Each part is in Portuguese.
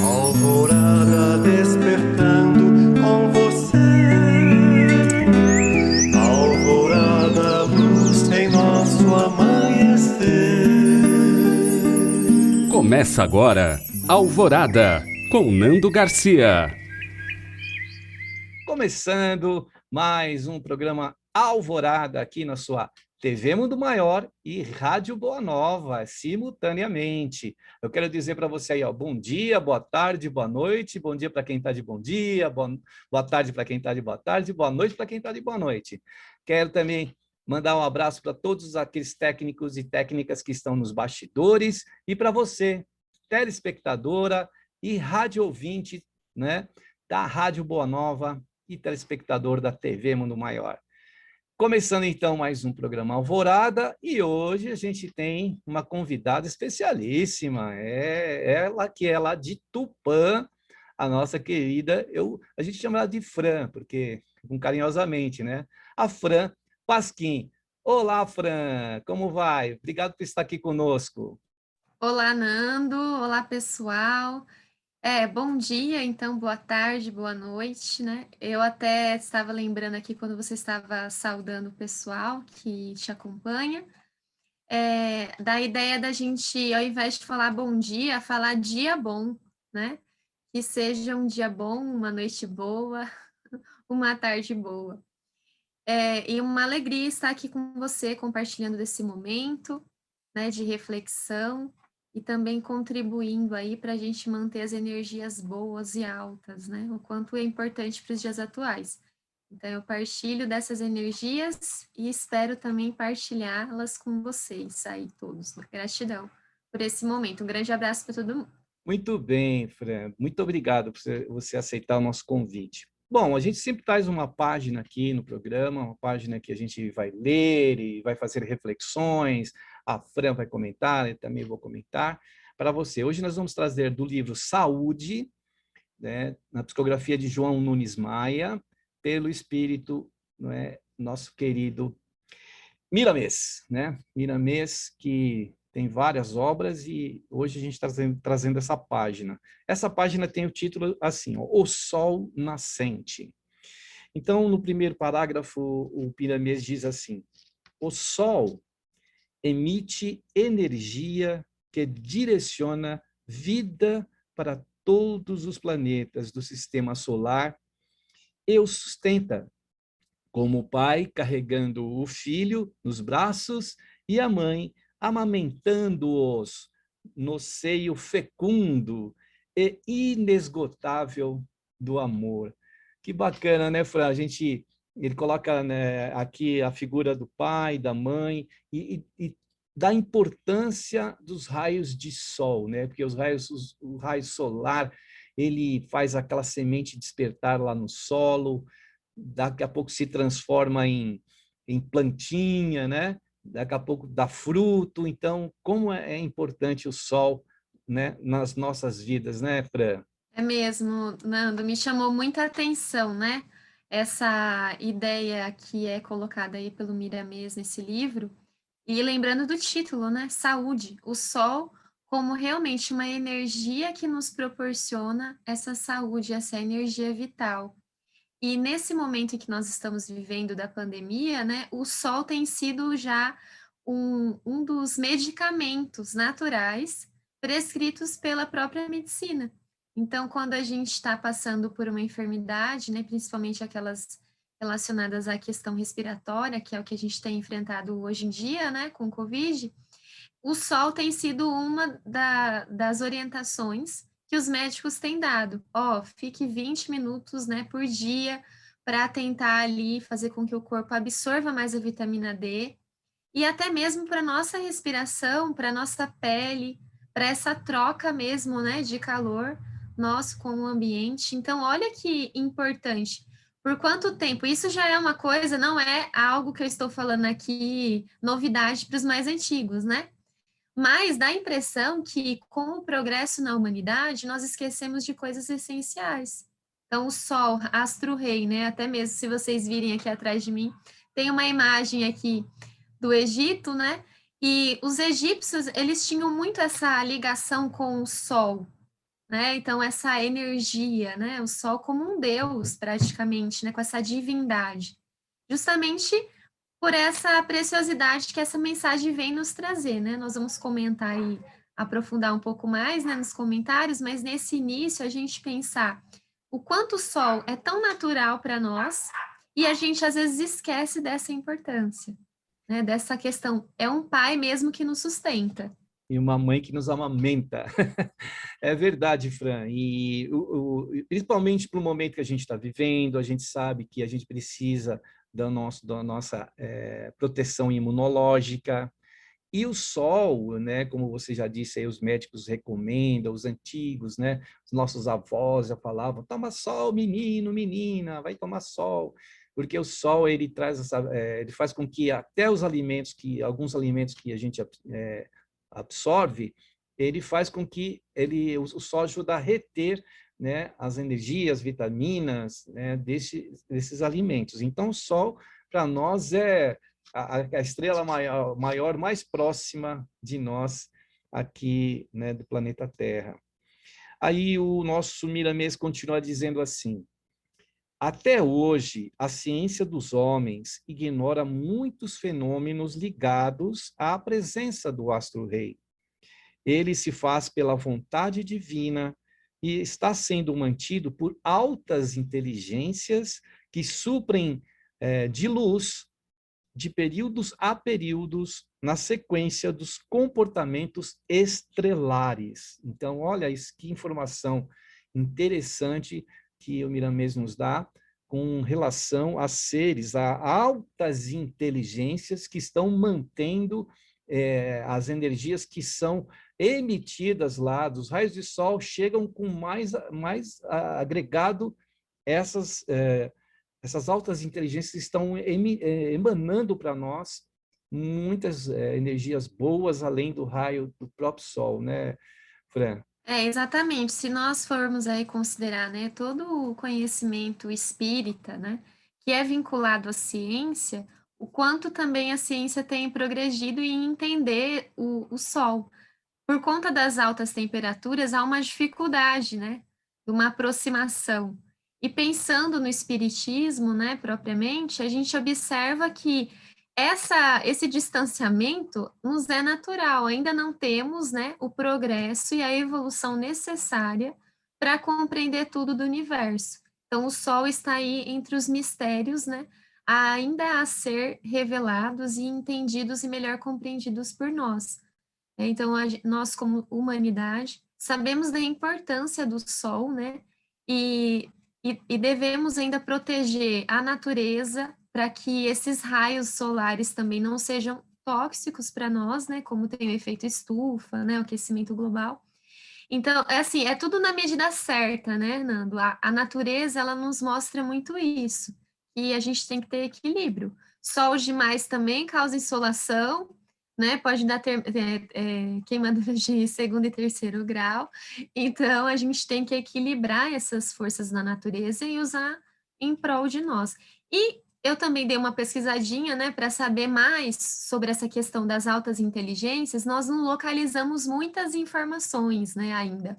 Alvorada despertando com você. Alvorada, luz em nosso amanhecer. Começa agora, Alvorada, com Nando Garcia. Começando mais um programa Alvorada aqui na sua TV Mundo Maior e Rádio Boa Nova, simultaneamente. Eu quero dizer para você aí, ó, bom dia, boa tarde, boa noite, bom dia para quem está de bom dia, boa tarde para quem está de boa tarde, boa noite para quem está de boa noite. Quero também mandar um abraço para todos aqueles técnicos e técnicas que estão nos bastidores e para você, telespectadora e rádio ouvinte, né, da Rádio Boa Nova e telespectador da TV Mundo Maior. Começando então mais um programa Alvorada, e hoje a gente tem uma convidada especialíssima, ela que é lá de Tupã, a nossa querida, a gente chama ela de Fran, porque carinhosamente, né? A Fran Pasquim. Olá, Fran, como vai? Obrigado por estar aqui conosco. Olá, Nando. Olá, pessoal. Bom dia, então, boa tarde, boa noite, né? Eu até estava lembrando aqui quando você estava saudando o pessoal que te acompanha, da ideia da gente, ao invés de falar bom dia, falar dia bom, né? Que seja um dia bom, uma noite boa, uma tarde boa. E uma alegria estar aqui com você, compartilhando desse momento, né, de reflexão e também contribuindo aí para a gente manter as energias boas e altas, né? O quanto é importante para os dias atuais. Então, eu partilho dessas energias e espero também partilhá-las com vocês aí todos. Gratidão por esse momento. Um grande abraço para todo mundo. Muito bem, Fran. Muito obrigado por você aceitar o nosso convite. Bom, a gente sempre traz uma página aqui no programa, uma página que a gente vai ler e vai fazer reflexões. A Fran vai comentar, eu também vou comentar para você. Hoje nós vamos trazer do livro Saúde, né, na psicografia de João Nunes Maia, pelo espírito, não é, nosso querido Miramês, né? Miramês, que tem várias obras e hoje a gente está trazendo essa página. Essa página tem o título assim, ó, O Sol Nascente. Então, no primeiro parágrafo, o Miramês diz assim: o Sol emite energia que direciona vida para todos os planetas do sistema solar e o sustenta, como o pai carregando o filho nos braços e a mãe amamentando-os no seio fecundo e inesgotável do amor. Que bacana, né, Fran? Ele coloca, né, aqui a figura do pai, da mãe e da importância dos raios de sol, né? Porque o raio solar, ele faz aquela semente despertar lá no solo, daqui a pouco se transforma em plantinha, né? Daqui a pouco dá fruto. Então, como é importante o sol, né, nas nossas vidas, né, Fran? É mesmo, Nando, me chamou muita atenção, né? Essa ideia que é colocada aí pelo Miramês nesse livro, e lembrando do título, né? Saúde, o sol como realmente uma energia que nos proporciona essa saúde, essa energia vital. E nesse momento em que nós estamos vivendo da pandemia, né? O sol tem sido já um dos medicamentos naturais prescritos pela própria medicina. Então, quando a gente está passando por uma enfermidade, né, principalmente aquelas relacionadas à questão respiratória, que é o que a gente tem enfrentado hoje em dia, né, com o Covid, o sol tem sido uma das orientações que os médicos têm dado. Ó, fique 20 minutos, né, por dia para tentar ali fazer com que o corpo absorva mais a vitamina D e até mesmo para nossa respiração, para nossa pele, para essa troca mesmo, né, de calor nosso com o ambiente. Então, olha que importante. Por quanto tempo? Isso já é uma coisa, não é algo que eu estou falando aqui, novidade para os mais antigos, né? Mas dá a impressão que, com o progresso na humanidade, nós esquecemos de coisas essenciais. Então, o Sol, astro-rei, né? Até mesmo se vocês virem aqui atrás de mim, tem uma imagem aqui do Egito, né? E os egípcios, eles tinham muito essa ligação com o Sol. né? Então, essa energia, né? O Sol como um deus, praticamente, né? Com essa divindade. Justamente por essa preciosidade que essa mensagem vem nos trazer, né? Nós vamos comentar e aprofundar um pouco mais, né, nos comentários, mas nesse início a gente pensar o quanto o Sol é tão natural para nós e a gente às vezes esquece dessa importância, né? Dessa questão, é um pai mesmo que nos sustenta. E uma mãe que nos amamenta. É verdade, Fran. E principalmente para o momento que a gente está vivendo, a gente sabe que a gente precisa da nossa proteção imunológica. E o sol, né, como você já disse, aí os médicos recomendam, os antigos, né, os nossos avós já falavam, toma sol, menino, menina, vai tomar sol, porque o sol ele traz ele faz com que até os alimentos alguns alimentos que a gente absorve, ele faz com que o sol ajuda a reter, né, as energias, vitaminas, né, desses alimentos. Então, o sol para nós é a estrela maior, mais próxima de nós aqui, né, do planeta Terra. Aí o nosso Miramês continua dizendo assim: até hoje, a ciência dos homens ignora muitos fenômenos ligados à presença do astro-rei. Ele se faz pela vontade divina e está sendo mantido por altas inteligências que suprem de luz de períodos a períodos na sequência dos comportamentos estrelares. Então, olha isso, que informação interessante que o Miramês nos dá com relação a seres, a altas inteligências que estão mantendo as energias que são emitidas lá dos raios de sol, chegam com mais agregado essas altas inteligências estão emanando para nós muitas energias boas além do raio do próprio Sol, né, Fran? Exatamente. Se nós formos aí considerar, né, todo o conhecimento espírita, né, que é vinculado à ciência, o quanto também a ciência tem progredido em entender o Sol. Por conta das altas temperaturas, há uma dificuldade, né, de uma aproximação. E pensando no espiritismo, né, propriamente, a gente observa que esse distanciamento nos é natural, ainda não temos, né, o progresso e a evolução necessária para compreender tudo do universo. Então, o Sol está aí entre os mistérios, né, ainda a ser revelados e entendidos e melhor compreendidos por nós. Então, nós, como humanidade, sabemos da importância do Sol, né? E devemos ainda proteger a natureza para que esses raios solares também não sejam tóxicos para nós, né? Como tem o efeito estufa, né? O aquecimento global. Então, é assim, é tudo na medida certa, né, Nando? A natureza, ela nos mostra muito isso. E a gente tem que ter equilíbrio. Sol demais também causa insolação, né? Pode dar queimaduras de segundo e terceiro grau. Então, a gente tem que equilibrar essas forças da natureza e usar em prol de nós. E eu também dei uma pesquisadinha, né, para saber mais sobre essa questão das altas inteligências. Nós não localizamos muitas informações, né, ainda,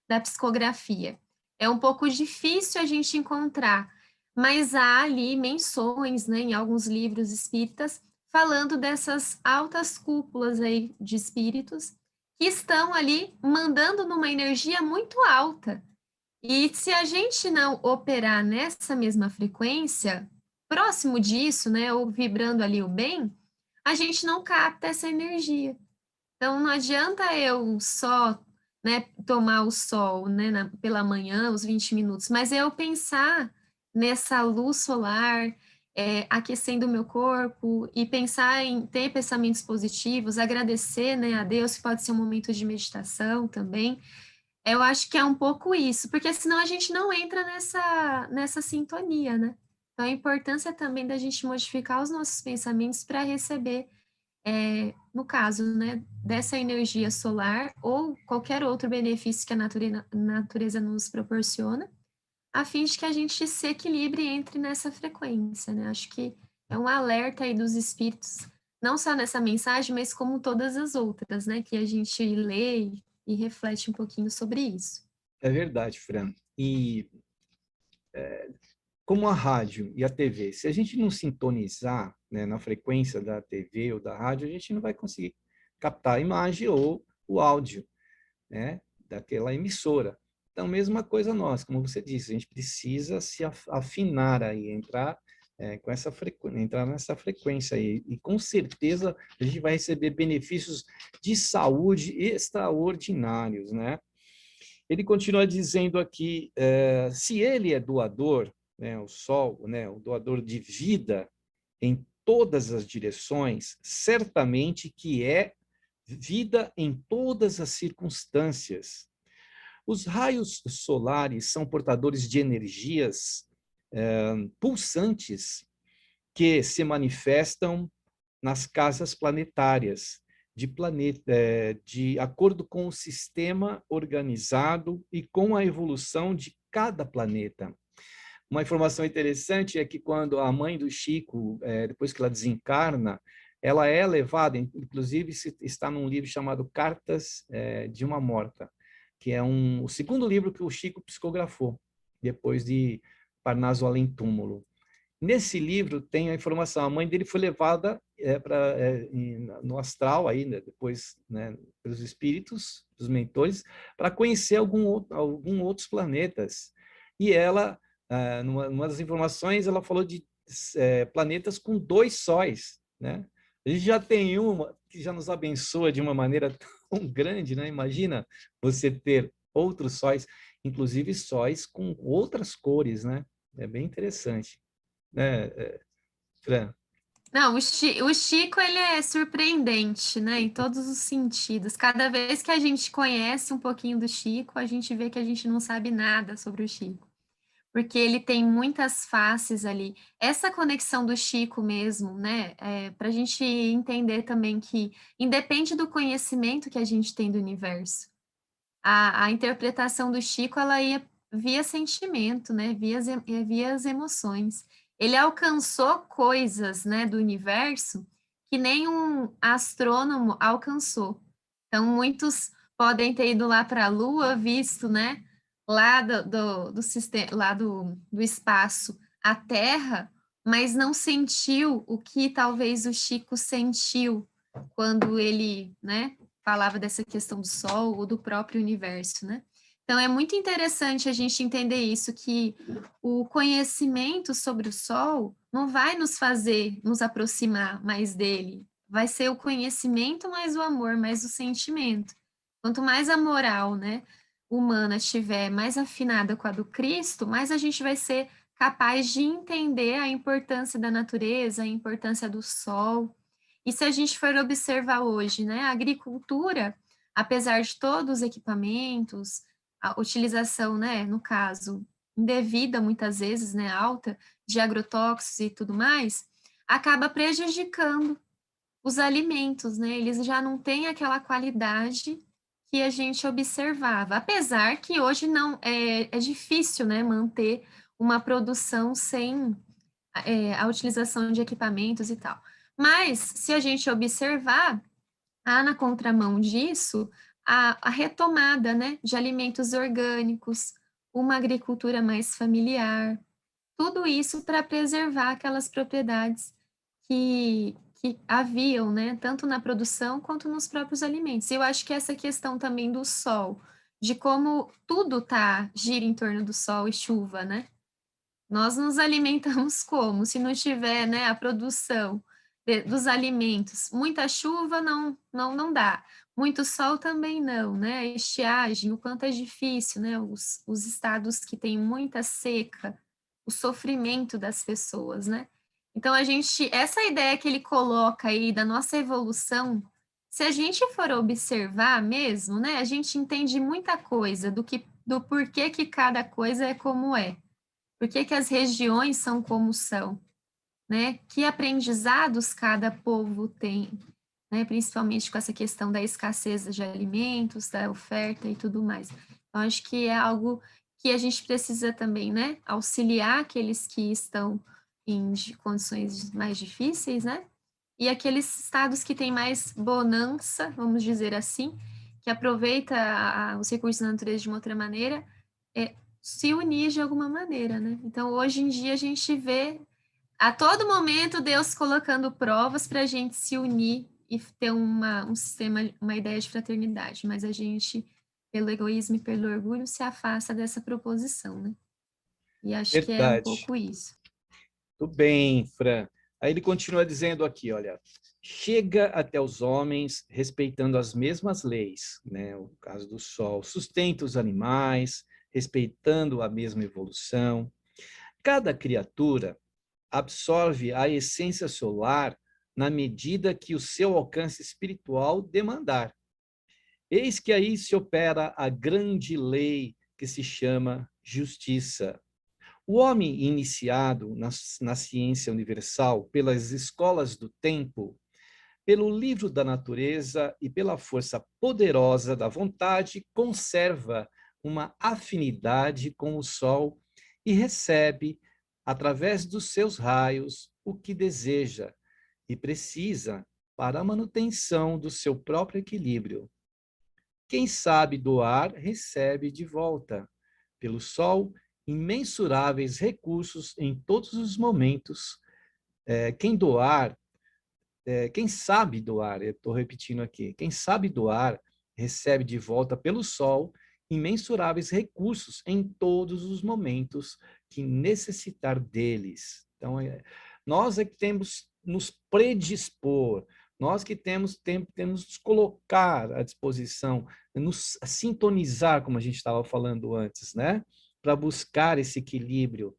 da psicografia. É um pouco difícil a gente encontrar, mas há ali menções, né, em alguns livros espíritas, falando dessas altas cúpulas aí de espíritos que estão ali mandando numa energia muito alta. E se a gente não operar nessa mesma frequência, próximo disso, né, ou vibrando ali o bem, a gente não capta essa energia. Então, não adianta eu só, né, tomar o sol, né, pela manhã, os 20 minutos, mas eu pensar nessa luz solar, aquecendo o meu corpo e pensar em ter pensamentos positivos, agradecer, né, a Deus, que pode ser um momento de meditação também. Eu acho que é um pouco isso, porque senão a gente não entra nessa sintonia, né? Então, a importância também da gente modificar os nossos pensamentos para receber, no caso, né, dessa energia solar ou qualquer outro benefício que a natureza nos proporciona, a fim de que a gente se equilibre e entre nessa frequência, né? Acho que é um alerta aí dos espíritos, não só nessa mensagem, mas como todas as outras, né, que a gente lê e reflete um pouquinho sobre isso. É verdade, Fran. E como a rádio e a TV, se a gente não sintonizar, né, na frequência da TV ou da rádio, a gente não vai conseguir captar a imagem ou o áudio, né, daquela emissora. Então, mesma coisa nós, como você disse, a gente precisa se afinar aí, entrar com essa entrar nessa frequência aí, e com certeza a gente vai receber benefícios de saúde extraordinários, né? Ele continua dizendo aqui, se ele é doador, né, o Sol, né, o doador de vida em todas as direções, certamente que é vida em todas as circunstâncias. Os raios solares são portadores de energias pulsantes que se manifestam nas casas planetárias, de acordo com o sistema organizado e com a evolução de cada planeta. Uma informação interessante é que quando a mãe do Chico, depois que ela desencarna, ela é levada, inclusive está num livro chamado Cartas de uma Morta, que é o segundo livro que o Chico psicografou, depois de Parnaso Além Túmulo. Nesse livro tem a informação, a mãe dele foi levada no astral, aí, né, depois, né, pelos espíritos, dos mentores, para conhecer alguns outros planetas. E ela, numa das informações, ela falou de planetas com 2 sóis, né? A gente já tem uma que já nos abençoa de uma maneira tão grande, né? Imagina você ter outros sóis, inclusive sóis com outras cores, né? É bem interessante, né, Fran? Não, o Chico, ele é surpreendente, né, em todos os sentidos. Cada vez que a gente conhece um pouquinho do Chico, a gente vê que a gente não sabe nada sobre o Chico, porque ele tem muitas faces ali. Essa conexão do Chico mesmo, né, para a gente entender também que, independe do conhecimento que a gente tem do universo, a interpretação do Chico, ela ia via sentimento, né, via as emoções. Ele alcançou coisas, né, do universo que nenhum astrônomo alcançou. Então, muitos podem ter ido lá para a Lua, visto, né, lá do sistema, lá do espaço, a Terra, mas não sentiu o que talvez o Chico sentiu quando ele, né, falava dessa questão do Sol ou do próprio universo, né? Então, é muito interessante a gente entender isso, que o conhecimento sobre o Sol não vai nos fazer nos aproximar mais dele, vai ser o conhecimento mais o amor, mais o sentimento. Quanto mais a moral, né, humana estiver mais afinada com a do Cristo, mais a gente vai ser capaz de entender a importância da natureza, a importância do Sol. E se a gente for observar hoje, né, a agricultura, apesar de todos os equipamentos, a utilização, né, no caso, indevida muitas vezes, né, alta, de agrotóxicos e tudo mais, acaba prejudicando os alimentos, né? Eles já não têm aquela qualidade que a gente observava, apesar que hoje não é difícil, né, manter uma produção sem a utilização de equipamentos e tal. Mas, se a gente observar, há na contramão disso a retomada, né, de alimentos orgânicos, uma agricultura mais familiar, tudo isso para preservar aquelas propriedades que haviam, né, tanto na produção quanto nos próprios alimentos. Eu acho que essa questão também do sol, de como tudo gira em torno do sol e chuva, né? Nós nos alimentamos como? Se não tiver, né, a produção dos alimentos, muita chuva não dá, muito sol também não, né? A estiagem, o quanto é difícil, né? Os estados que têm muita seca, o sofrimento das pessoas, né? Então essa ideia que ele coloca aí da nossa evolução, se a gente for observar mesmo, né, a gente entende muita coisa do porquê que cada coisa é como é. Por que que as regiões são como são, né? Que aprendizados cada povo tem, né? Principalmente com essa questão da escassez de alimentos, da oferta e tudo mais. Então, acho que é algo que a gente precisa também, né? Auxiliar aqueles que estão em condições mais difíceis, né? E aqueles estados que têm mais bonança, vamos dizer assim, que aproveita os recursos da natureza de uma outra maneira, se unir de alguma maneira, né? Então, hoje em dia, a gente vê a todo momento Deus colocando provas para a gente se unir e ter um sistema, uma ideia de fraternidade, mas a gente, pelo egoísmo e pelo orgulho, se afasta dessa proposição, né? E acho que é um Verdade. pouco isso. Tudo bem, Fran. Aí ele continua dizendo aqui, olha, chega até os homens respeitando as mesmas leis, né? O caso do sol, sustenta os animais, respeitando a mesma evolução. Cada criatura absorve a essência solar na medida que o seu alcance espiritual demandar. Eis que aí se opera a grande lei que se chama justiça. O homem iniciado na ciência universal pelas escolas do tempo, pelo livro da natureza e pela força poderosa da vontade, conserva uma afinidade com o sol e recebe, através dos seus raios, o que deseja e precisa para a manutenção do seu próprio equilíbrio. Quem sabe doar, recebe de volta, pelo sol, imensuráveis recursos em todos os momentos. Quem sabe doar, eu estou repetindo aqui, quem sabe doar, recebe de volta pelo sol imensuráveis recursos em todos os momentos que necessitar deles. Então, nós é que temos nos predispor, nós que temos nos colocar à disposição, nos sintonizar, como a gente estava falando antes, né? Para buscar esse equilíbrio,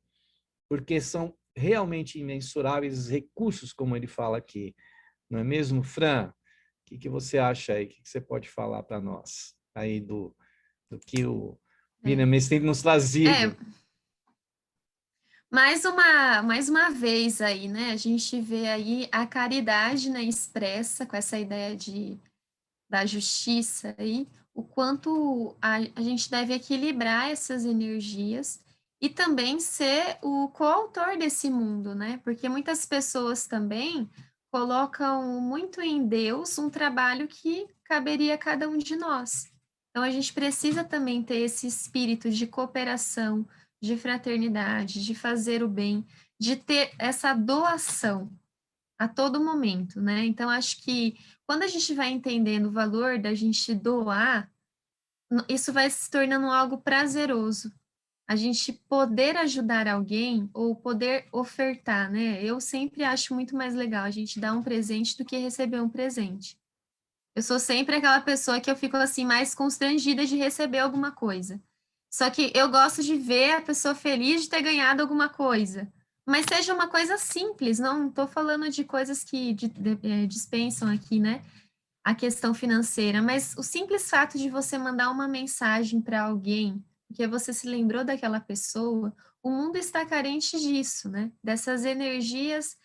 porque são realmente imensuráveis recursos, como ele fala aqui. Não é mesmo, Fran? O que você acha aí? O que você pode falar para nós aí do que o Miriam Messi tem nos trazido? Mais uma vez aí, né? A gente vê aí a caridade, né, expressa com essa ideia da justiça aí, o quanto a gente deve equilibrar essas energias e também ser o coautor desse mundo, né? Porque muitas pessoas também colocam muito em Deus um trabalho que caberia a cada um de nós. Então, a gente precisa também ter esse espírito de cooperação, de fraternidade, de fazer o bem, de ter essa doação a todo momento, né? Então, acho que quando a gente vai entendendo o valor da gente doar, isso vai se tornando algo prazeroso. A gente poder ajudar alguém ou poder ofertar, né? Eu sempre acho muito mais legal a gente dar um presente do que receber um presente. Eu sou sempre aquela pessoa que eu fico assim mais constrangida de receber alguma coisa. Só que eu gosto de ver a pessoa feliz de ter ganhado alguma coisa. Mas seja uma coisa simples, não estou falando de coisas que dispensam aqui, né? A questão financeira, mas o simples fato de você mandar uma mensagem para alguém, porque você se lembrou daquela pessoa, o mundo está carente disso, né? Dessas energias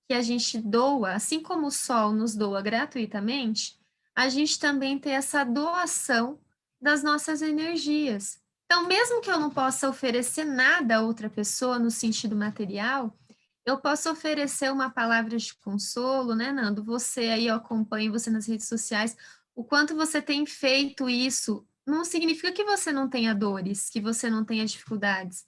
que a gente doa, assim como o sol nos doa gratuitamente, a gente também tem essa doação das nossas energias. Então, mesmo que eu não possa oferecer nada a outra pessoa no sentido material, eu posso oferecer uma palavra de consolo, né, Nando? Você aí, eu acompanho você nas redes sociais, o quanto você tem feito isso, não significa que você não tenha dores, que você não tenha dificuldades,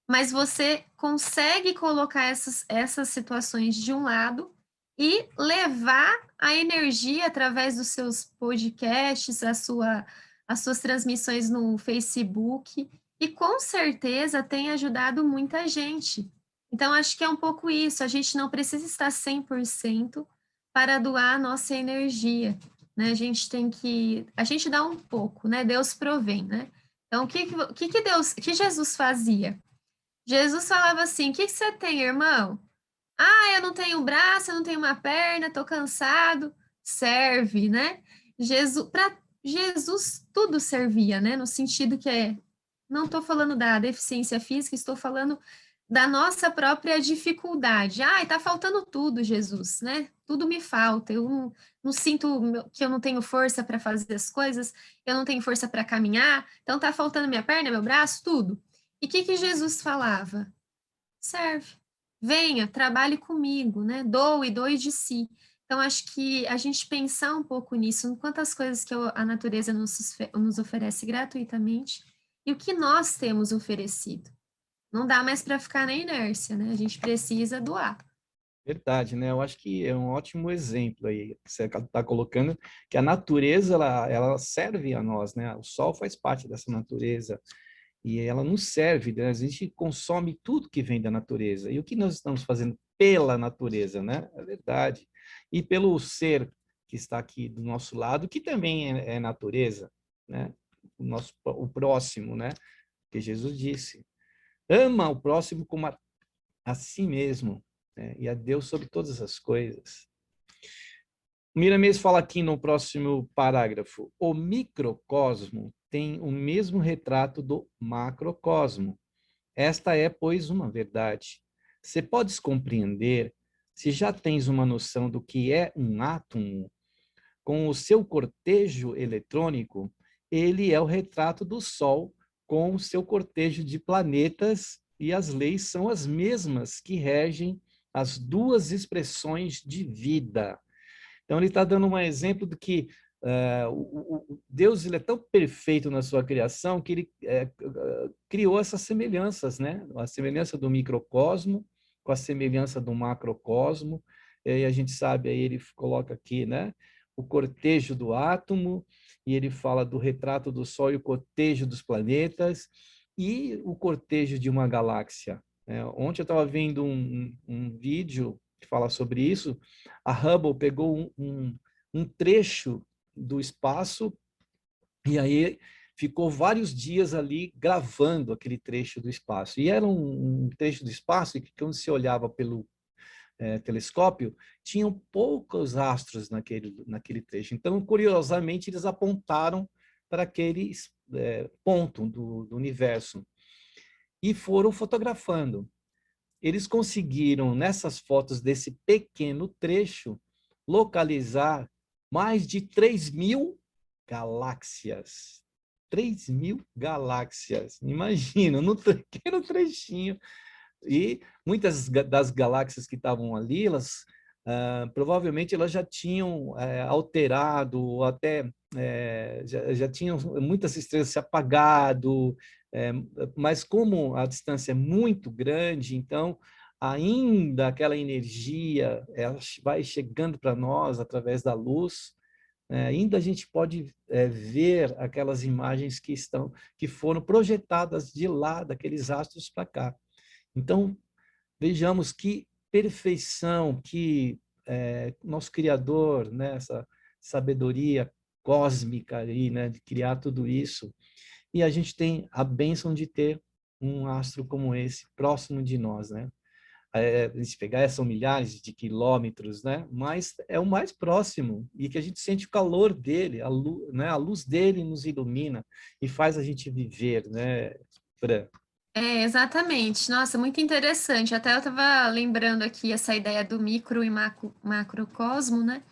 mas você consegue colocar essas situações de um lado e levar a energia através dos seus podcasts, as suas transmissões no Facebook, e com certeza tem ajudado muita gente. Então, acho que é um pouco isso, a gente não precisa estar 100% para doar a nossa energia, né? A gente dá um pouco, né? Deus provém, né? Então, o que Jesus fazia? Jesus falava assim: o que você tem, irmão? Ah, eu não tenho um braço, eu não tenho uma perna, estou cansado. Serve, né? Para Jesus tudo servia, né? No sentido que não estou falando da deficiência física, estou falando da nossa própria dificuldade. Ah, está faltando tudo, Jesus, né? Tudo me falta. Eu não sinto que eu não tenho força para fazer as coisas, eu não tenho força para caminhar, então está faltando minha perna, meu braço, tudo. E o que Jesus falava? Serve. Venha, trabalhe comigo, né? Doe de si. Então, acho que a gente pensar um pouco nisso, em quantas coisas que a natureza nos oferece gratuitamente e o que nós temos oferecido. Não dá mais para ficar na inércia, né? A gente precisa doar. Verdade, né? Eu acho que é um ótimo exemplo aí que você está colocando, que a natureza, ela serve a nós, né? O sol faz parte dessa natureza e ela nos serve, né? A gente consome tudo que vem da natureza. E o que nós estamos fazendo pela natureza, né? É verdade. E pelo ser que está aqui do nosso lado, que também é natureza, né? O próximo, né? Que Jesus disse, ama o próximo como a si mesmo, né? E a Deus sobre todas as coisas. Miramês fala aqui no próximo parágrafo: o microcosmo tem o mesmo retrato do macrocosmo. Esta é, pois, uma verdade. Você podes compreender, se já tens uma noção do que é um átomo, com o seu cortejo eletrônico, ele é o retrato do Sol com o seu cortejo de planetas, e as leis são as mesmas que regem as duas expressões de vida. Então, ele está dando um exemplo do que o Deus ele é tão perfeito na sua criação que ele criou essas semelhanças, né? A semelhança do microcosmo com a semelhança do macrocosmo. E a gente sabe, aí ele coloca aqui, né? O cortejo do átomo, e ele fala do retrato do Sol e o cortejo dos planetas, e o cortejo de uma galáxia. Ontem eu estava vendo um vídeo que fala sobre isso. A Hubble pegou um trecho do espaço e aí ficou vários dias ali gravando aquele trecho do espaço. E era um trecho do espaço que, quando se olhava pelo telescópio, tinham poucos astros naquele trecho. Então, curiosamente, eles apontaram para aquele ponto do universo e foram fotografando. Eles conseguiram, nessas fotos desse pequeno trecho, localizar mais de 3.000 galáxias. 3.000 galáxias. Imagina, no pequeno trechinho. E muitas das galáxias que estavam ali, elas provavelmente elas já tinham alterado, até já tinham muitas estrelas se apagado, mas como a distância é muito grande, então ainda aquela energia ela vai chegando para nós através da luz, ainda a gente pode ver aquelas imagens que foram projetadas de lá, daqueles astros para cá. Então, vejamos que perfeição, que nosso Criador, né, essa sabedoria cósmica aí, né, de criar tudo isso. E a gente tem a bênção de ter um astro como esse próximo de nós, né? Se pegar, são milhares de quilômetros, né? Mas é o mais próximo e que a gente sente o calor dele, né? A luz dele nos ilumina e faz a gente viver, né, Fran? Exatamente. Nossa, muito interessante. Até eu estava lembrando aqui essa ideia do micro e macrocosmo, né?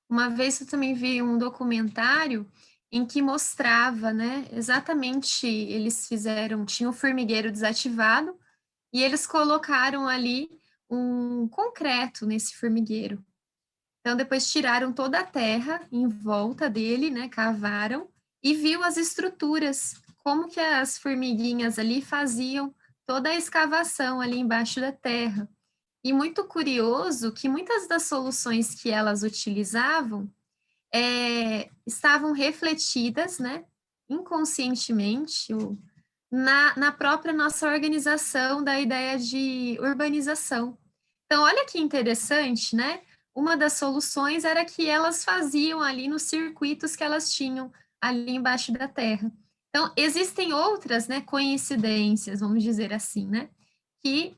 Uma vez eu também vi um documentário em que mostrava, né, exatamente, tinha um formigueiro desativado e eles colocaram ali um concreto nesse formigueiro. Então, depois tiraram toda a terra em volta dele, né, cavaram e viu as estruturas, como que as formiguinhas ali faziam toda a escavação ali embaixo da terra. E muito curioso que muitas das soluções que elas utilizavam estavam refletidas, né, inconscientemente, na própria nossa organização da ideia de urbanização. Então, olha que interessante, né? Uma das soluções era que elas faziam ali nos circuitos que elas tinham ali embaixo da terra. Então, existem outras, né, coincidências, vamos dizer assim, né, que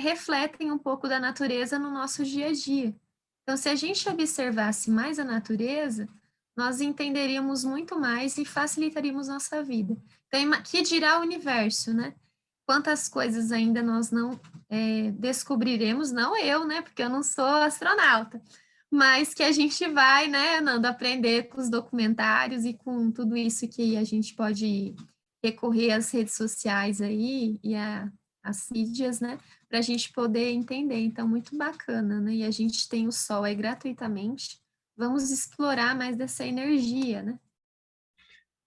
refletem um pouco da natureza no nosso dia a dia. Então, se a gente observasse mais a natureza, nós entenderíamos muito mais e facilitaríamos nossa vida. Então, que dirá o universo, né? Quantas coisas ainda nós não descobriremos, não eu, né? Porque eu não sou astronauta, mas que a gente vai, né, Nando, aprender com os documentários e com tudo isso que a gente pode recorrer às redes sociais aí e a assídias, né, para a gente poder entender. Então, muito bacana, né? E a gente tem o sol aí gratuitamente. Vamos explorar mais dessa energia, né?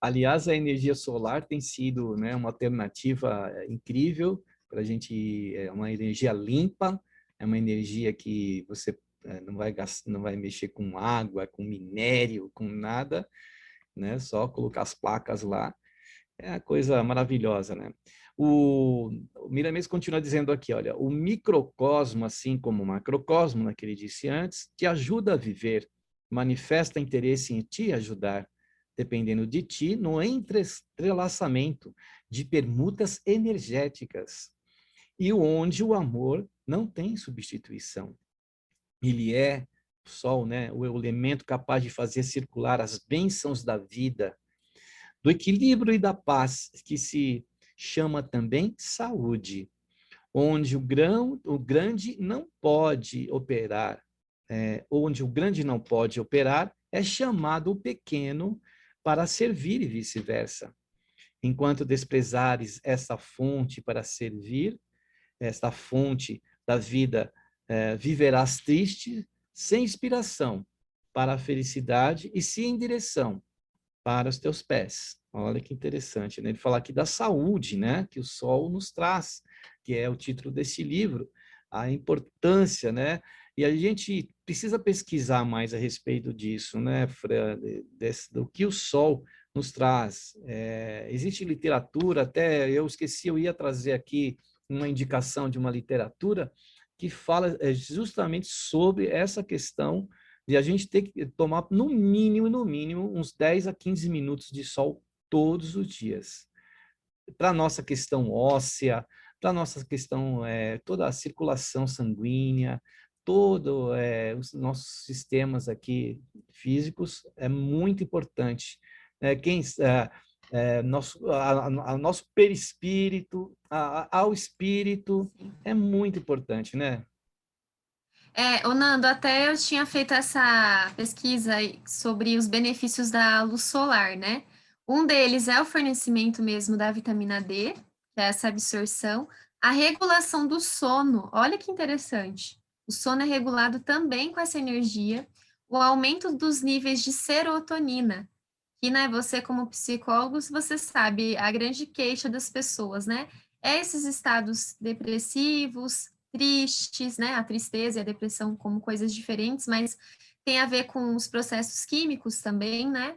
Aliás, a energia solar tem sido, né, uma alternativa incrível para a gente, é uma energia limpa, é uma energia que você não vai gastar, não vai mexer com água, com minério, com nada, né? Só colocar as placas lá. É uma coisa maravilhosa, né? O Miramês continua dizendo aqui, olha, o microcosmo, assim como o macrocosmo, né, que ele disse antes, te ajuda a viver, manifesta interesse em te ajudar, dependendo de ti, no entrelaçamento de permutas energéticas, e onde o amor não tem substituição. Ele é o sol, né, o elemento capaz de fazer circular as bênçãos da vida, do equilíbrio e da paz, que se chama também saúde, onde o grande não pode operar, onde o grande não pode operar, é chamado o pequeno para servir e vice-versa. Enquanto desprezares essa fonte para servir, esta fonte da vida, viverás triste, sem inspiração para a felicidade e sem direção para os teus pés. Olha que interessante, né? Ele fala aqui da saúde, né? Que o sol nos traz, que é o título desse livro, a importância, né? E a gente precisa pesquisar mais a respeito disso, né, Fran? Do que o sol nos traz. Existe literatura, até eu esqueci, eu ia trazer aqui uma indicação de uma literatura que fala justamente sobre essa questão de a gente ter que tomar, no mínimo, uns 10 a 15 minutos de sol todos os dias. Para a nossa questão óssea, para a nossa questão, toda a circulação sanguínea, todos os nossos sistemas aqui físicos, é muito importante. Nosso perispírito, ao espírito, é muito importante, né? Ô Nando, até eu tinha feito essa pesquisa sobre os benefícios da luz solar, né? Um deles é o fornecimento mesmo da vitamina D, que é essa absorção, a regulação do sono, olha que interessante. O sono é regulado também com essa energia, o aumento dos níveis de serotonina, que, né, você como psicólogos, você sabe a grande queixa das pessoas, né? É esses estados depressivos, tristes, né? A tristeza e a depressão como coisas diferentes, mas tem a ver com os processos químicos também, né?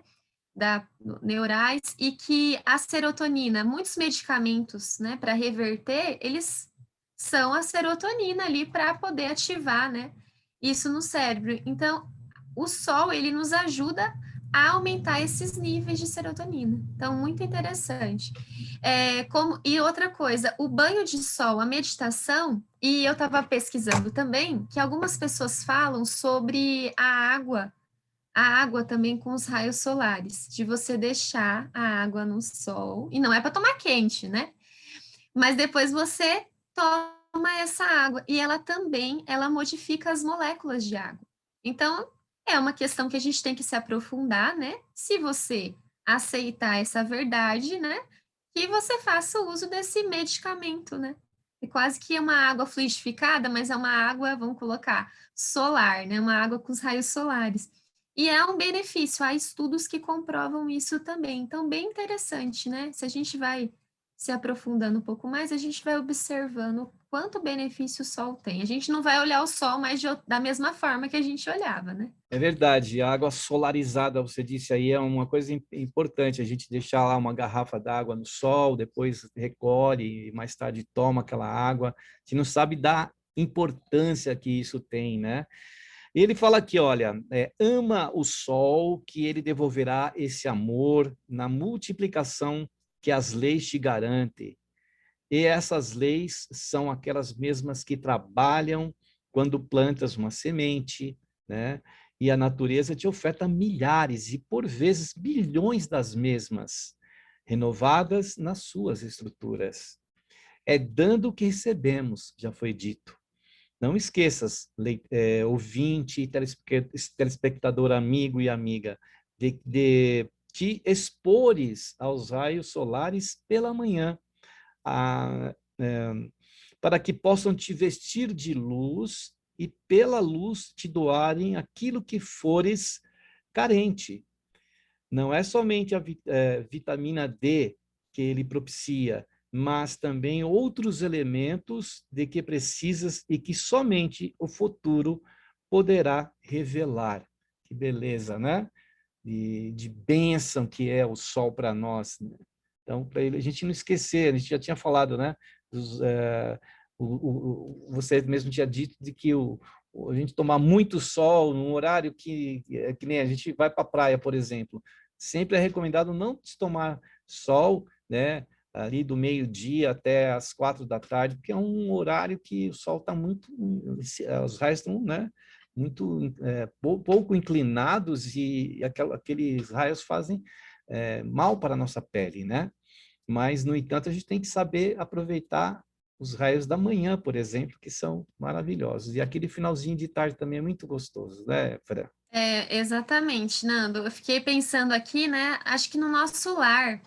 Neurais, e que a serotonina, muitos medicamentos, né, para reverter, eles são a serotonina ali para poder ativar, né? Isso no cérebro. Então, o sol, ele nos ajuda a aumentar esses níveis de serotonina. Então, muito interessante. E outra coisa, o banho de sol, a meditação, e eu estava pesquisando também, que algumas pessoas falam sobre a água também com os raios solares, de você deixar a água no sol, e não é para tomar quente, né? Mas depois você toma essa água, e ela também, ela modifica as moléculas de água. Então, é uma questão que a gente tem que se aprofundar, né? Se você aceitar essa verdade, né? Que você faça o uso desse medicamento, né? É quase que uma água fluidificada, mas é uma água, vamos colocar, solar, né? Uma água com os raios solares. E é um benefício, há estudos que comprovam isso também. Então, bem interessante, né? Se a gente vai se aprofundando um pouco mais, a gente vai observando quanto benefício o sol tem. A gente não vai olhar o sol mais da mesma forma que a gente olhava, né? É verdade, a água solarizada, você disse aí, é uma coisa importante, a gente deixar lá uma garrafa d'água no sol, depois recolhe e mais tarde toma aquela água. A gente não sabe da importância que isso tem, né? Ele fala aqui, olha, ama o sol, que ele devolverá esse amor na multiplicação que as leis te garantem. E essas leis são aquelas mesmas que trabalham quando plantas uma semente, né? E a natureza te oferta milhares e, por vezes, bilhões das mesmas, renovadas nas suas estruturas. É dando que recebemos, já foi dito. Não esqueças, ouvinte, telespectador, amigo e amiga, de te expores aos raios solares pela manhã. para que possam te vestir de luz e pela luz te doarem aquilo que fores carente. Não é somente a vitamina D que ele propicia, mas também outros elementos de que precisas e que somente o futuro poderá revelar. Que beleza, né? De bênção que é o sol para nós, né? Então, para ele, a gente não esquecer, a gente já tinha falado, né? Você mesmo tinha dito de que a gente tomar muito sol num horário que nem a gente vai para a praia, por exemplo. Sempre é recomendado não tomar sol, né? Ali do meio-dia até as 4 da tarde, porque é um horário que o sol está muito, os raios estão, né? Muito pouco inclinados e aqueles raios fazem mal para a nossa pele, né? Mas, no entanto, a gente tem que saber aproveitar os raios da manhã, por exemplo, que são maravilhosos. E aquele finalzinho de tarde também é muito gostoso, né, Fran? Exatamente, Nando. Eu fiquei pensando aqui, né? Acho que no nosso lar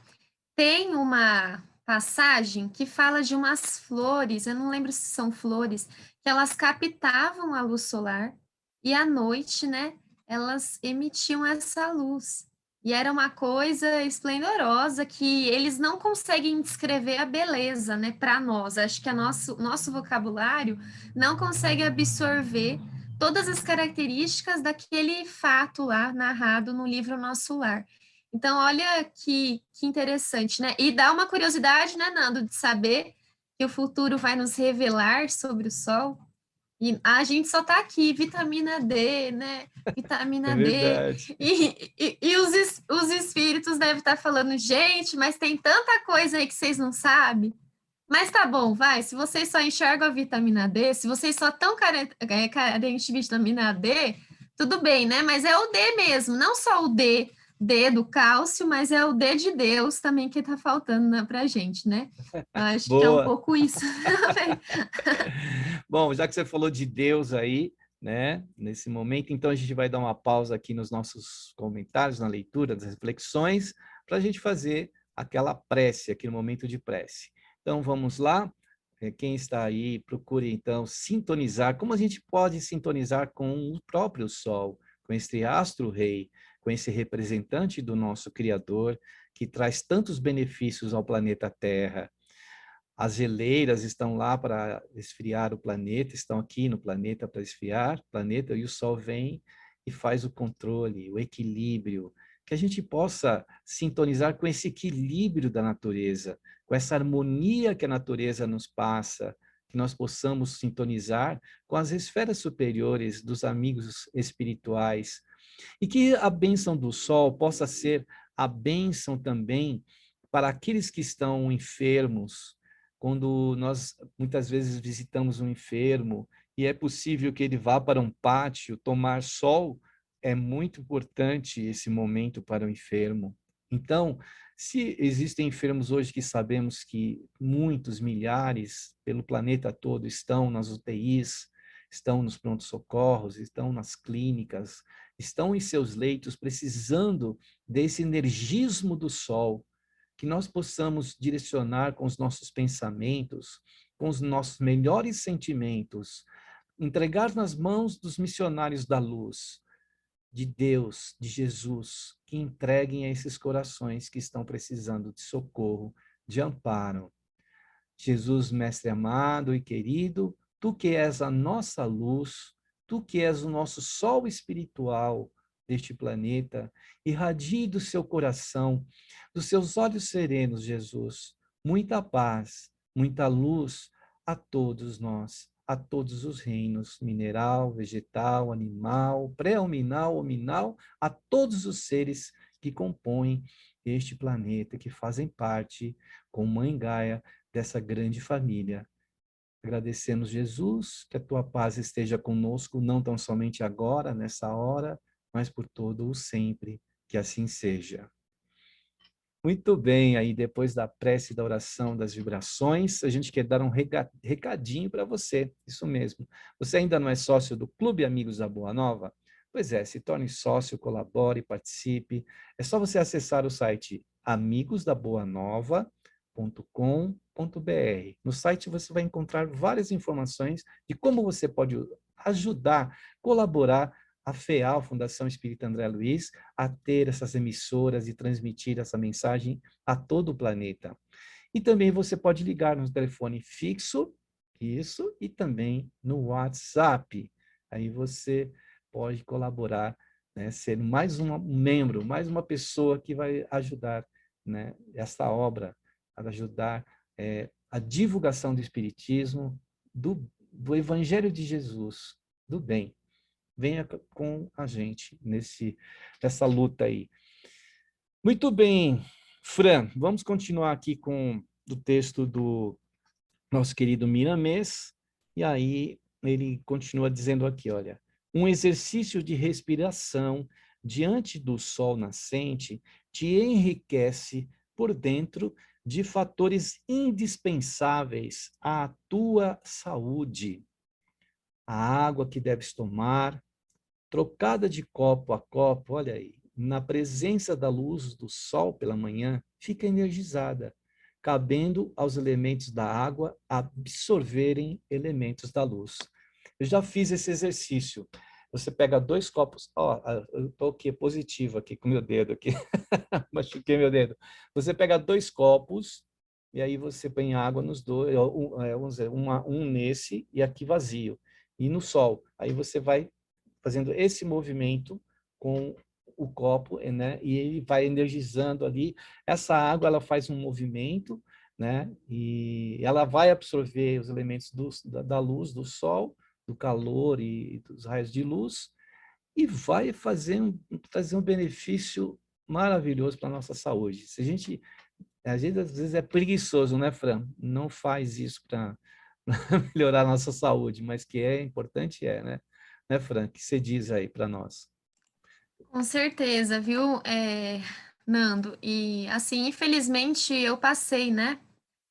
tem uma passagem que fala de umas flores, eu não lembro se são flores, que elas captavam a luz solar e à noite, né, elas emitiam essa luz. E era uma coisa esplendorosa que eles não conseguem descrever a beleza, né, para nós. Acho que nosso vocabulário não consegue absorver todas as características daquele fato lá narrado no livro Nosso Lar. Então, olha que interessante, né? E dá uma curiosidade, né, Nando, de saber que o futuro vai nos revelar sobre o Sol. E a gente só está aqui, vitamina D, né? É Vitamina D. verdade. E os espíritos devem estar falando, gente, mas tem tanta coisa aí que vocês não sabem. Mas tá bom, vai. Se vocês só enxergam a vitamina D, se vocês só estão carentes de vitamina D, tudo bem, né? Mas é o D mesmo, não só o D do cálcio, mas é o D de Deus também que tá faltando, né, pra gente, né? Eu acho que é um Boa. pouco isso. Bom, já que você falou de Deus aí, né, nesse momento, então a gente vai dar uma pausa aqui nos nossos comentários, na leitura, das reflexões, para a gente fazer aquela prece, aquele momento de prece. Então, vamos lá? Quem está aí, procure, então, sintonizar. Como a gente pode sintonizar com o próprio Sol, com esse astro-rei, com esse representante do nosso Criador, que traz tantos benefícios ao planeta Terra. As geleiras estão lá para esfriar o planeta, estão aqui no planeta para esfriar o planeta, e o Sol vem e faz o controle, o equilíbrio, que a gente possa sintonizar com esse equilíbrio da natureza, com essa harmonia que a natureza nos passa, que nós possamos sintonizar com as esferas superiores dos amigos espirituais, e que a bênção do Sol possa ser a bênção também para aqueles que estão enfermos. Quando nós muitas vezes visitamos um enfermo e é possível que ele vá para um pátio tomar sol, é muito importante esse momento para o enfermo. Então, se existem enfermos hoje que sabemos que muitos, milhares, pelo planeta todo, estão nas UTIs, estão nos prontos-socorros, estão nas clínicas, estão em seus leitos precisando desse energismo do sol, que nós possamos direcionar com os nossos pensamentos, com os nossos melhores sentimentos, entregar nas mãos dos missionários da luz, de Deus, de Jesus, que entreguem a esses corações que estão precisando de socorro, de amparo. Jesus, mestre amado e querido, tu que és a nossa luz, tu que és o nosso sol espiritual deste planeta, irradie do seu coração, dos seus olhos serenos, Jesus, muita paz, muita luz a todos nós, a todos os reinos, mineral, vegetal, animal, pré-hominal, hominal, a todos os seres que compõem este planeta, que fazem parte, com Mãe Gaia, dessa grande família. Agradecemos, Jesus, que a tua paz esteja conosco, não tão somente agora, nessa hora, mas por todo o sempre, que assim seja. Muito bem, aí depois da prece, da oração, das vibrações, a gente quer dar um recadinho para você, isso mesmo. Você ainda não é sócio do Clube Amigos da Boa Nova? Pois é, se torne sócio, colabore, participe. É só você acessar o site amigosdaboanova.com.br No site você vai encontrar várias informações de como você pode ajudar, colaborar a FEAL, Fundação Espírita André Luiz, a ter essas emissoras e transmitir essa mensagem a todo o planeta. E também você pode ligar no telefone fixo, isso, e também no WhatsApp. Aí você pode colaborar, né, ser mais um membro, mais uma pessoa que vai ajudar, né, essa obra, a ajudar a divulgação do Espiritismo, do Evangelho de Jesus, do bem. Venha com a gente nessa luta aí. Muito bem, Fran, vamos continuar aqui com o texto do nosso querido Miramês, e aí ele continua dizendo aqui, olha, um exercício de respiração diante do sol nascente te enriquece por dentro de fatores indispensáveis à tua saúde. A água que deves tomar, trocada de copo a copo, olha aí, na presença da luz do sol pela manhã, fica energizada, cabendo aos elementos da água absorverem elementos da luz. Eu já fiz esse exercício. Você pega 2 copos, eu estou aqui positivo aqui com meu dedo aqui, machuquei meu dedo. Você pega 2 copos e aí você põe água nos dois, vamos dizer, um nesse e aqui vazio, e no sol. Aí você vai fazendo esse movimento com o copo, né? E ele vai energizando ali. Essa água, ela faz um movimento, né? E ela vai absorver os elementos da luz, do sol, do calor e dos raios de luz, e vai trazer um benefício maravilhoso para a nossa saúde. Se a gente às vezes é preguiçoso, né, Fran? Não faz isso para melhorar a nossa saúde, mas que é importante, né, Fran? O que você diz aí para nós? Com certeza, viu, Nando? E, assim, infelizmente eu passei, né,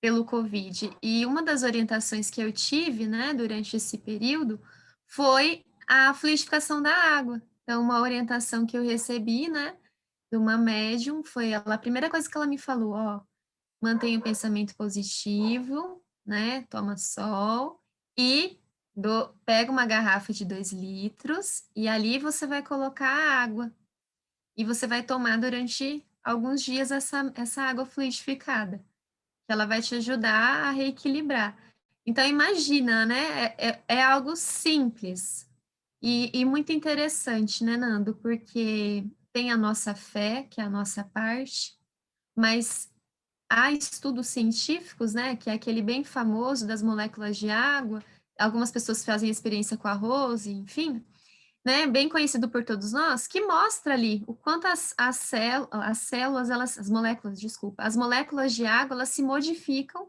pelo Covid. E uma das orientações que eu tive, né, durante esse período foi a fluidificação da água. Então, uma orientação que eu recebi, né, de uma médium, foi a primeira coisa que ela me falou, ó, mantenha o pensamento positivo, né, toma sol e pega uma garrafa de 2 litros e ali você vai colocar a água e você vai tomar durante alguns dias essa água fluidificada, que ela vai te ajudar a reequilibrar. Então, imagina, né? É algo simples e muito interessante, né, Nando? Porque tem a nossa fé, que é a nossa parte, mas há estudos científicos, né? Que é aquele bem famoso das moléculas de água. Algumas pessoas fazem experiência com arroz, enfim, né, bem conhecido por todos nós, que mostra ali o quanto as células, as moléculas, desculpa, as moléculas de água, elas se modificam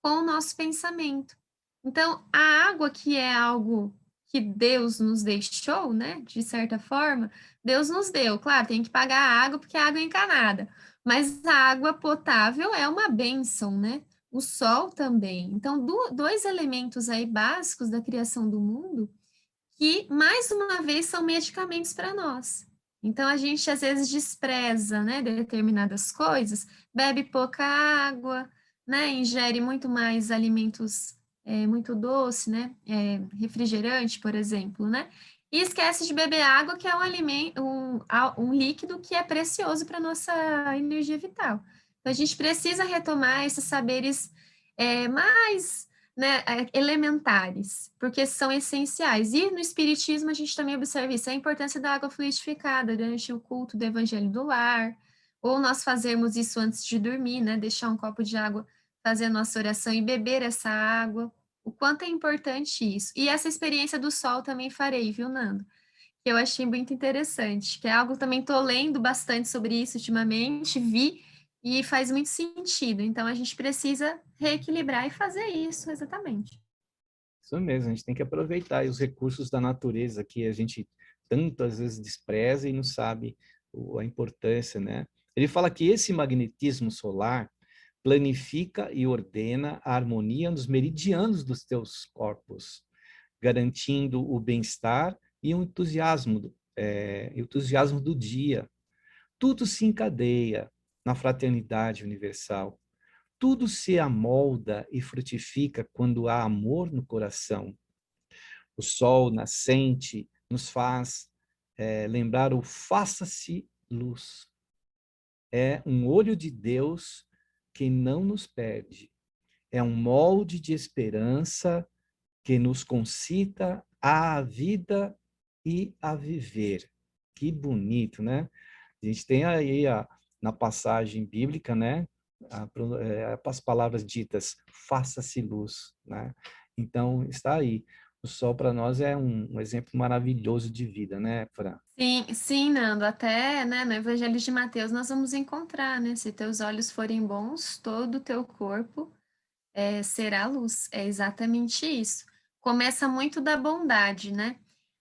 com o nosso pensamento. Então, a água, que é algo que Deus nos deixou, né, de certa forma, Deus nos deu. Claro, tem que pagar a água porque a água é encanada, mas a água potável é uma bênção, né? O sol também. Então, 2 elementos aí básicos da criação do mundo que, mais uma vez, são medicamentos para nós. Então, a gente às vezes despreza, né, determinadas coisas, bebe pouca água, né, ingere muito mais alimentos muito doce, né, refrigerante, por exemplo, né, e esquece de beber água, que é um alimento, um líquido que é precioso para nossa energia vital. Então, a gente precisa retomar esses saberes mais, né, elementares, porque são essenciais. E no Espiritismo a gente também observa isso, a importância da água fluidificada durante o culto do Evangelho do Lar, ou nós fazermos isso antes de dormir, né, deixar um copo de água, fazer a nossa oração e beber essa água, o quanto é importante isso. E essa experiência do sol também farei, viu, Nando? Que eu achei muito interessante, que é algo também estou lendo bastante sobre isso ultimamente, vi e faz muito sentido. Então, a gente precisa reequilibrar e fazer isso, exatamente. Isso mesmo, a gente tem que aproveitar os recursos da natureza que a gente tanto às vezes despreza e não sabe a importância, né? Ele fala que esse magnetismo solar planifica e ordena a harmonia nos meridianos dos teus corpos, garantindo o bem-estar e o entusiasmo do dia. Tudo se encadeia na fraternidade universal. tudo se amolda e frutifica quando há amor no coração. O sol nascente nos faz lembrar o faça-se luz. É um olho de Deus que não nos perde. É um molde de esperança que nos concita à vida e a viver. Que bonito, né? A gente tem aí na passagem bíblica, né? As palavras ditas, faça-se luz, né? Então, está aí. O sol para nós é um exemplo maravilhoso de vida, né, Fran? Sim, sim, Nando, até, né, no Evangelho de Mateus nós vamos encontrar, né, se teus olhos forem bons, todo o teu corpo será luz, é exatamente isso. Começa muito da bondade, né?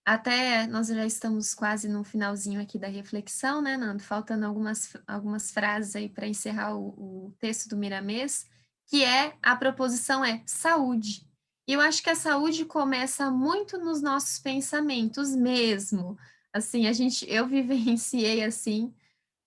Até nós já estamos quase no finalzinho aqui da reflexão, né, Nando? Faltando algumas frases aí para encerrar o texto do Miramês, que a proposição é saúde. E eu acho que a saúde começa muito nos nossos pensamentos mesmo. Assim, eu vivenciei assim,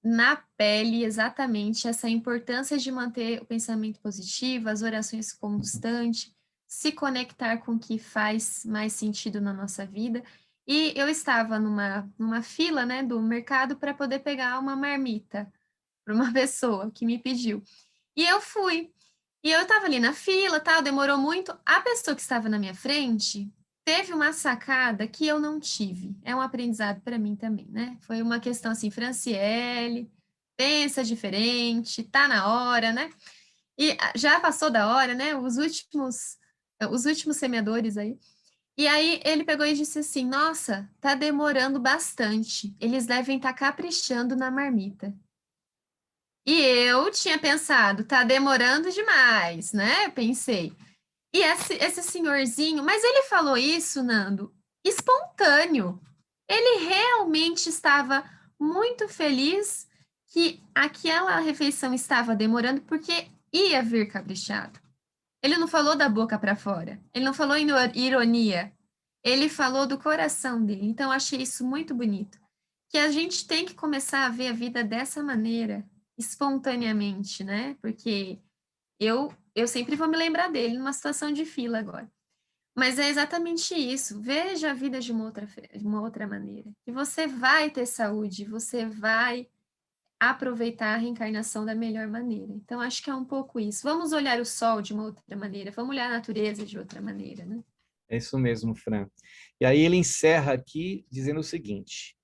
na pele exatamente essa importância de manter o pensamento positivo, as orações constantes, se conectar com o que faz mais sentido na nossa vida. E eu estava numa fila, né, do mercado para poder pegar uma marmita para uma pessoa que me pediu. E eu fui. E eu estava ali na fila, tal, demorou muito. A pessoa que estava na minha frente teve uma sacada que eu não tive. É um aprendizado para mim também, né? Foi uma questão assim, Franciele, pensa diferente, tá na hora, né? E já passou da hora, né? Os últimos semeadores aí. E aí ele pegou e disse assim: Nossa, tá demorando bastante. Eles devem estar caprichando na marmita. E eu tinha pensado, tá demorando demais, né? Pensei. E esse senhorzinho, mas ele falou isso, Nando, espontâneo. Ele realmente estava muito feliz que aquela refeição estava demorando porque ia vir caprichado. Ele não falou da boca para fora, ele não falou em ironia, ele falou do coração dele. Então, eu achei isso muito bonito. Que a gente tem que começar a ver a vida dessa maneira, espontaneamente, né? Porque eu sempre vou me lembrar dele numa situação de fila agora. Mas é exatamente isso. Veja a vida de uma outra maneira. E você vai ter saúde, você vai aproveitar a reencarnação da melhor maneira. Então, acho que é um pouco isso. Vamos olhar o sol de uma outra maneira, vamos olhar a natureza de outra maneira, né? É isso mesmo, Fran. E aí ele encerra aqui dizendo o seguinte,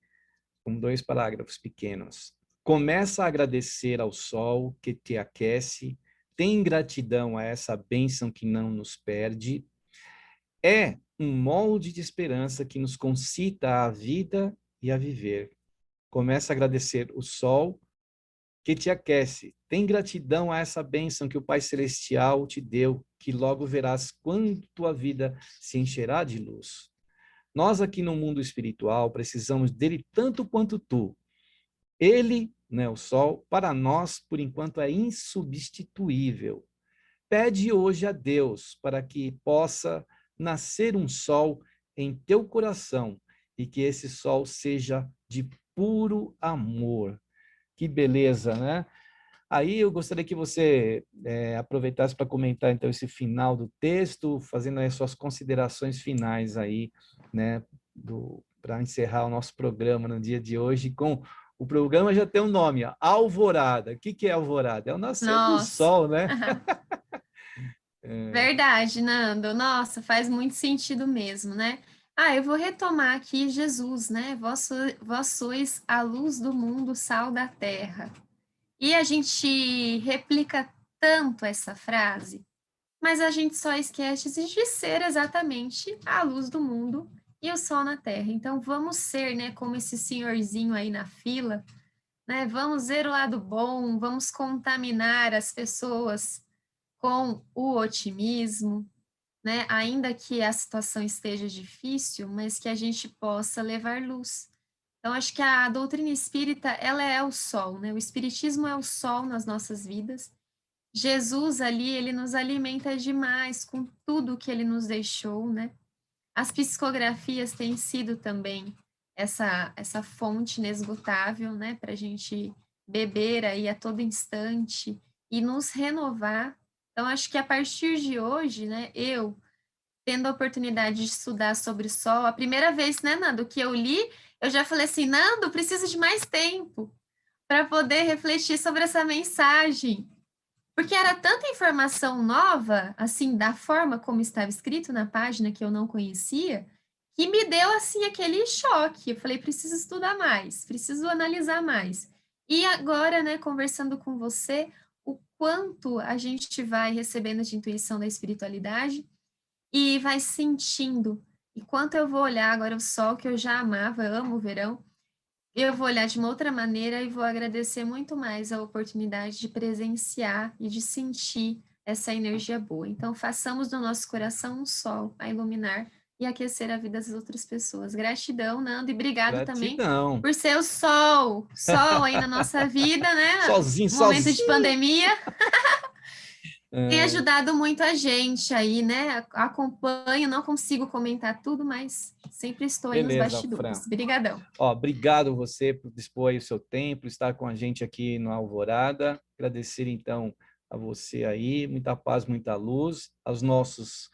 com 2 parágrafos pequenos. Começa a agradecer ao sol que te aquece, tem gratidão a essa bênção que não nos perde, é um molde de esperança que nos concita à vida e a viver. Começa a agradecer o sol que te aquece. Tem gratidão a essa bênção que o Pai Celestial te deu, que logo verás quando tua vida se encherá de luz. Nós aqui no mundo espiritual precisamos dele tanto quanto tu. Ele, né, o sol, para nós, por enquanto, é insubstituível. Pede hoje a Deus para que possa nascer um sol em teu coração e que esse sol seja de puro amor. Que beleza, né? Aí eu gostaria que você aproveitasse para comentar então esse final do texto, fazendo as suas considerações finais aí, né, para encerrar o nosso programa no dia de hoje com o programa já tem um nome, ó, Alvorada. O que é Alvorada? É o nascer do Nossa, sol, né? verdade, Nando. Nossa, faz muito sentido mesmo, né? Eu vou retomar aqui Jesus, né? Vós sois a luz do mundo, sal da terra. E a gente replica tanto essa frase, mas a gente só esquece de ser exatamente a luz do mundo e o sol na terra. Então vamos ser, né, como esse senhorzinho aí na fila, né? Vamos ver o lado bom, vamos contaminar as pessoas com o otimismo, né? Ainda que a situação esteja difícil, mas que a gente possa levar luz. Então, acho que a doutrina espírita, ela é o sol, né? O espiritismo é o sol nas nossas vidas. Jesus ali, ele nos alimenta demais com tudo que ele nos deixou, né? As psicografias têm sido também essa fonte inesgotável, né? Para a gente beber aí a todo instante e nos renovar Então, acho que a partir de hoje, né, eu tendo a oportunidade de estudar sobre o sol, a primeira vez, né, Nando, que eu li, eu já falei assim, Nando, preciso de mais tempo para poder refletir sobre essa mensagem. Porque era tanta informação nova, assim, da forma como estava escrito na página que eu não conhecia, que me deu, assim, aquele choque. Eu falei, preciso estudar mais, preciso analisar mais. E agora, né, conversando com você, o quanto a gente vai recebendo de intuição da espiritualidade e vai sentindo. E quanto eu vou olhar agora o sol, que eu já amava, amo o verão, eu vou olhar de uma outra maneira e vou agradecer muito mais a oportunidade de presenciar e de sentir essa energia boa. Então, façamos do nosso coração um sol a iluminar e aquecer a vida das outras pessoas. Gratidão, Nando, e obrigado também Gratidão. por ser o sol aí na nossa vida, né? Sozinho, Momento de sozinho. pandemia. Tem ajudado muito a gente aí, né? Acompanho, não consigo comentar tudo, mas sempre estou aí nos Beleza, bastidores. Fran. Obrigadão. Ó, obrigado você por dispor aí o seu tempo, estar com a gente aqui no Alvorada. Agradecer, então, a você aí. Muita paz, muita luz. Aos nossos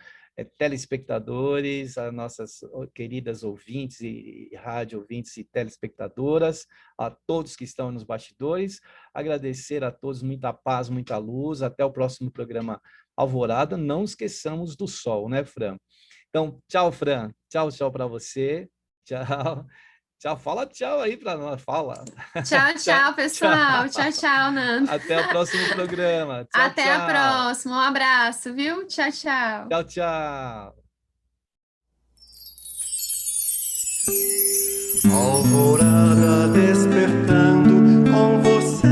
telespectadores, às nossas queridas ouvintes e rádio ouvintes e telespectadoras, a todos que estão nos bastidores. Agradecer a todos, muita paz, muita luz. Até o próximo programa Alvorada. Não esqueçamos do sol, né, Fran? Então, tchau, Fran. Tchau, tchau para você. Tchau. Tchau, fala tchau aí para nós, fala. Tchau, tchau, pessoal. Tchau, tchau, Nando. Até o próximo programa. Tchau, Até a próxima. Um abraço, viu? Tchau, tchau. Tchau, tchau. Alvorada despertando com você.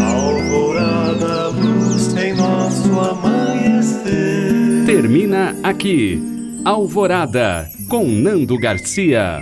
Alvorada, luz em nosso amanhecer. Termina aqui, Alvorada, com Nando Garcia.